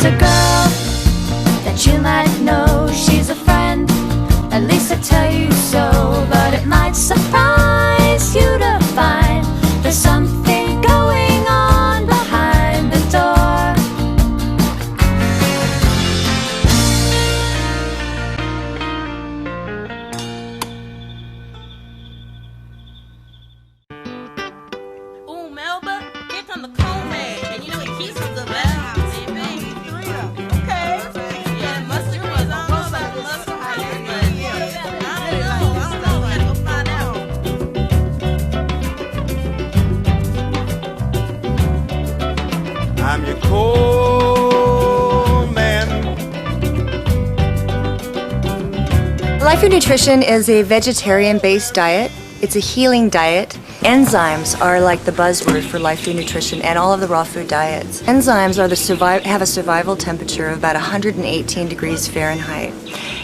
a girl that you might know. She's a friend, at least I tell you so. But it might surprise you to find there's something going on behind the door. Ooh, Melba, here come the cone man. And you know he keeps us the best. Okay. Yeah, mustard was, I don't know about the mustard higher, but I don't know. Let's go find out. I'm your cold man. Life Food Nutrition is a vegetarian-based diet. It's a healing diet. Enzymes are like the buzzword for Life Food Nutrition and all of the raw food diets. Enzymes are have a survival temperature of about 118 degrees Fahrenheit.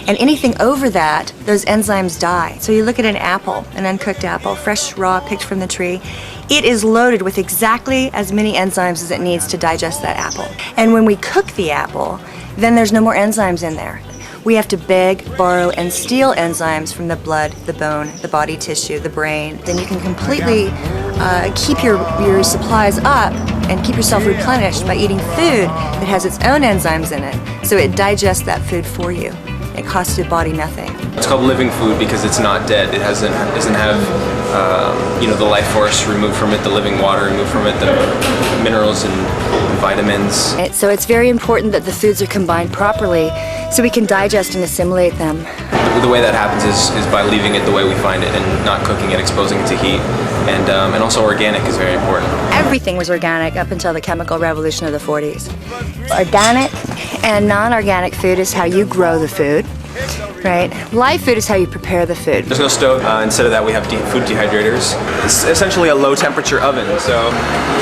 And anything over that, those enzymes die. So you look at an apple, an uncooked apple, fresh, raw, picked from the tree. It is loaded with exactly as many enzymes as it needs to digest that apple. And when we cook the apple, then there's no more enzymes in there. We have to beg, borrow, and steal enzymes from the blood, the bone, the body tissue, the brain. Then you can completely keep your supplies up and keep yourself replenished by eating food that has its own enzymes in it, so it digests that food for you. It costs your body nothing. It's called living food because it's not dead. It doesn't have the life force removed from it, the living water removed from it, the minerals and vitamins. So it's very important that the foods are combined properly so we can digest and assimilate them. The way that happens is by leaving it the way we find it and not cooking it, exposing it to heat. And also organic is very important. Everything was organic up until the chemical revolution of the 40s. Organic and non-organic food is how you grow the food, right? Live food is how you prepare the food. There's no stove. Instead of that, we have food dehydrators. It's essentially a low temperature oven. So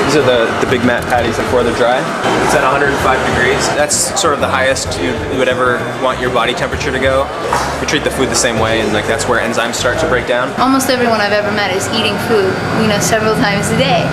these are the big mat patties before they're dry. It's at 105 degrees. That's sort of the highest you would ever want your body temperature to go. We treat the food the same way, and that's where enzymes start to break down. Almost everyone I've ever met is eating food, several times a day.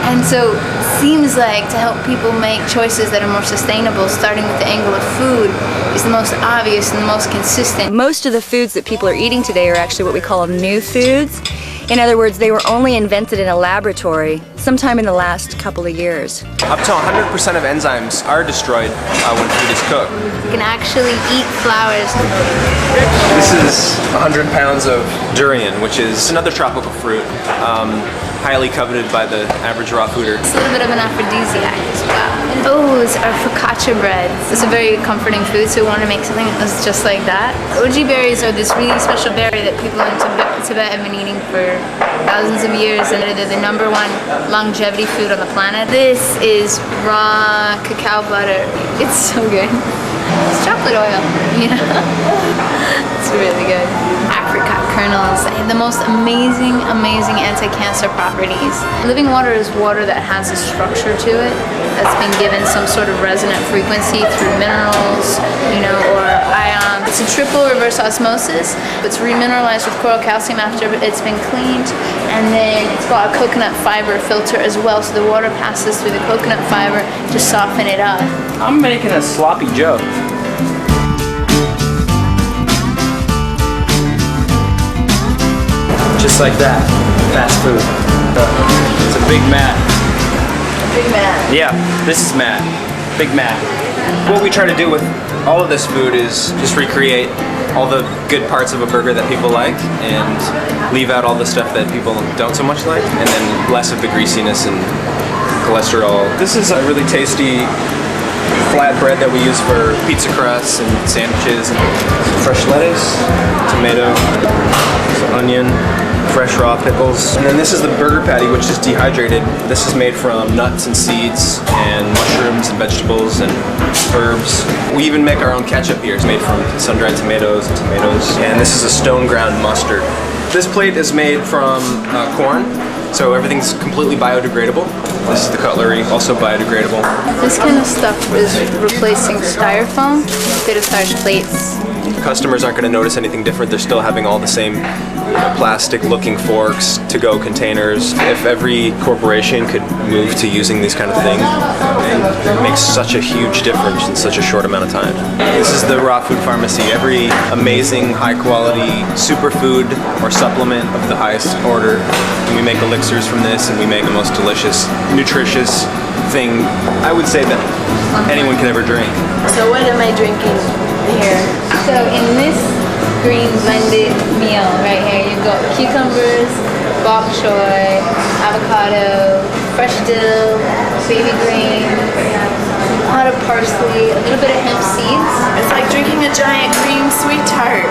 And so it seems like to help people make choices that are more sustainable, starting with the angle of food, is the most obvious and the most consistent. Most of the foods that people are eating today are actually what we call new foods. In other words, they were only invented in a laboratory sometime in the last couple of years. Up to 100% of enzymes are destroyed when food is cooked. You can actually eat flowers. This is 100 pounds of durian, which is another tropical fruit, highly coveted by the average raw fooder. It's a little bit of an aphrodisiac as well. Those are focaccia breads. It's a very comforting food, so we wanted to make something that was just like that. Goji berries are this really special berry that people in Tibet have been eating for thousands of years, and they're the #1 longevity food on the planet. This is raw cacao butter. It's so good. It's chocolate oil, It's really good. Apricot kernels, the most amazing anti-cancer properties. Living water is water that has a structure to it, that's been given some sort of resonant frequency through minerals, or ions. It's a triple reverse osmosis. It's remineralized with coral calcium after it's been cleaned, and then it's got a coconut fiber filter as well, so the water passes through the coconut fiber to soften it up. I'm making a sloppy Joe. Just like that, fast food. It's a big mat. A big mat. Yeah, this is mat. Big mat. What we try to do with all of this food is just recreate all the good parts of a burger that people like and leave out all the stuff that people don't so much like, and then less of the greasiness and cholesterol. This is a really tasty flatbread that we use for pizza crusts and sandwiches. Fresh lettuce, tomato, onion, fresh raw pickles. And then this is the burger patty, which is dehydrated. This is made from nuts and seeds and mushrooms and vegetables and herbs. We even make our own ketchup here. It's made from sun-dried tomatoes and tomatoes. And this is a stone ground mustard. This plate is made from corn, so everything's completely biodegradable. This is the cutlery, also biodegradable. This kind of stuff is replacing styrofoam, potato starch plates. Customers aren't going to notice anything different. They're still having all the same plastic looking forks, to-go containers. If every corporation could move to using these kind of things, it makes such a huge difference in such a short amount of time. This is the Raw Food Pharmacy. Every amazing, high-quality superfood or supplement of the highest order. And we make elixirs from this, and we make the most delicious, nutritious thing I would say that anyone can ever drink. So what am I drinking here? So in this green blended meal right here, you've got cucumbers, bok choy, avocado, fresh dill, baby greens, a lot of parsley, a little bit of hemp seeds. It's like drinking a giant green sweet tart.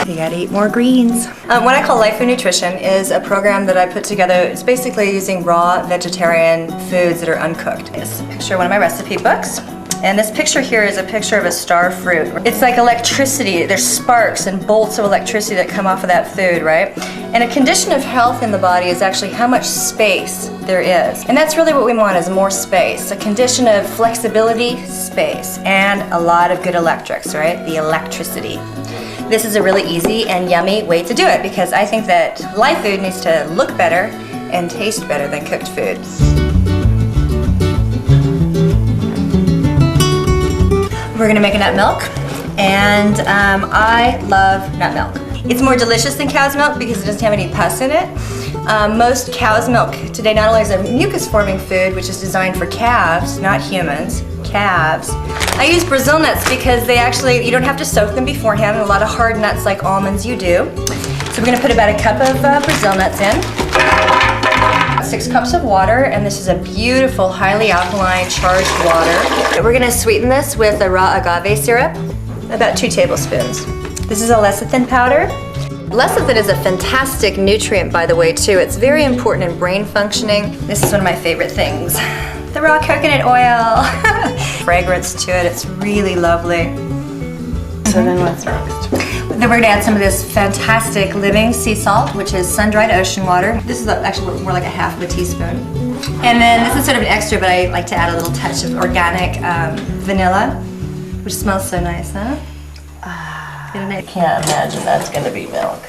You gotta eat more greens. What I call Life Food Nutrition is a program that I put together. It's basically using raw vegetarian foods that are uncooked. It's a picture of one of my recipe books. And this picture here is a picture of a star fruit. It's like electricity. There's sparks and bolts of electricity that come off of that food, right? And a condition of health in the body is actually how much space there is. And that's really what we want, is more space. A condition of flexibility, space, and a lot of good electrics, right? The electricity. This is a really easy and yummy way to do it, because I think that live food needs to look better and taste better than cooked food. We're gonna make a nut milk, and I love nut milk. It's more delicious than cow's milk because it doesn't have any pus in it. Most cow's milk today not only is a mucus-forming food, which is designed for calves, not humans, calves. I use Brazil nuts because they actually, you don't have to soak them beforehand. A lot of hard nuts like almonds you do. So we're gonna put about a cup of Brazil nuts in. 6 cups of water, and this is a beautiful, highly alkaline, charged water. We're gonna sweeten this with a raw agave syrup, about 2 tablespoons. This is a lecithin powder. Lecithin is a fantastic nutrient, by the way, too. It's very important in brain functioning. This is one of my favorite things. The raw coconut oil. Fragrance to it, it's really lovely. So then what's next? Then we're gonna add some of this fantastic living sea salt, which is sun-dried ocean water. This is actually more like a half of a teaspoon. And then this is sort of an extra, but I like to add a little touch of organic vanilla, which smells so nice, huh? I can't imagine that's gonna be milk.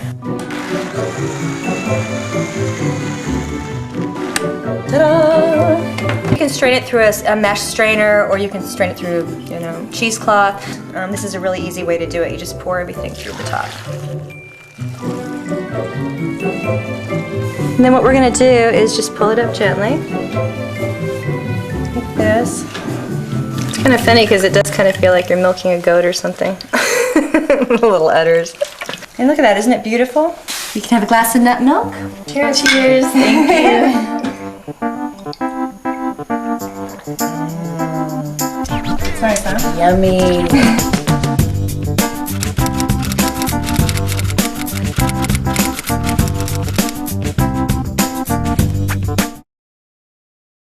Ta-da! You can strain it through a mesh strainer, or you can strain it through, cheesecloth. This is a really easy way to do it. You just pour everything through the top. And then what we're gonna do is just pull it up gently, like this. It's kind of funny because it does kind of feel like you're milking a goat or something. Little udders. And look at that, isn't it beautiful? You can have a glass of nut milk. Cheers. Cheers. Thank you. It's nice, huh? Yummy.